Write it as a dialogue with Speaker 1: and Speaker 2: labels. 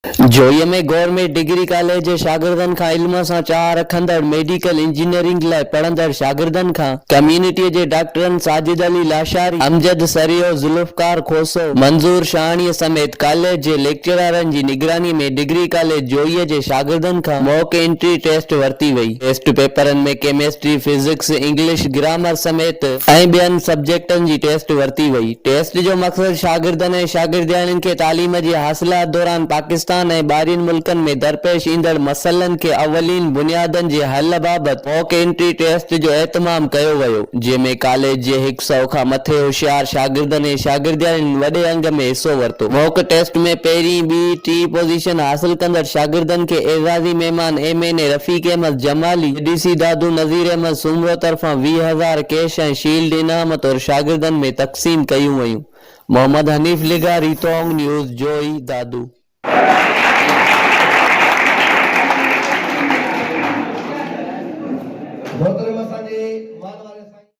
Speaker 1: जोईअ में government degree college शागिर्दनि खां इल्म सां चाह रखंदड़ मेडिकल इंजीनियरिंग लाइ पढ़ंदड़ शागिर्दनि खां कम्युनिटीअ जे डॉक्टरनि साजिद अली लाशारी, अमजद सरियो, जुल्फकार खोसो, मंज़ूर शाहणीअ समेत कॉलेज जे लेक्चररनि जी निगरानी में डिग्री कॉलेज जोईअ जे शागिर्दनि खां मॉक एंट्री टेस्ट वरिती वई। टेस्ट पेपरनि में केमिस्ट्री, फिजिक्स, इंग्लिश, ग्रामर समेत ऐं ॿियनि सब्जेक्टनि जी टेस्ट वरिती वई। टेस्ट जो मक़सदु शागिर्दनि ऐं शागिर्दियाणियुनि खे तालीम जी हासिलात दौरान पाकिस्तान ऐं ॿाहिरीं मुल्कनि में दरपेश ईंदड़ मसइलनि के अवलीन बुनियादनि जे हल बाबति मॉक एंट्री टेस्ट जो एहतमाम कयो वियो, जंहिंमें कॉलेज जे 100 खां मथे होशियार शागिर्दनि ऐं शागिर्दियाणियुनि वॾे अंग में हिसो वरितो। मॉक टेस्ट में पहिरीं, ॿी, टी पोज़ीशन हासिल कंदड़ शागिर्दनि खे एज़ाज़ी महिमान एमएनए रफ़ीक अहमद जमाली, डीसी दादू नज़ीर अहमद सूमरो तरफ़ां 20,000 कैश ऐं शील्ड इनाम तौर शागिर्दनि में तक़सीम कयूं वयूं। मोहम्मद हनीफ लिगारी, टोंग न्यूज़, जोई, दादू।
Speaker 2: मोहतरम असांजे मान वारे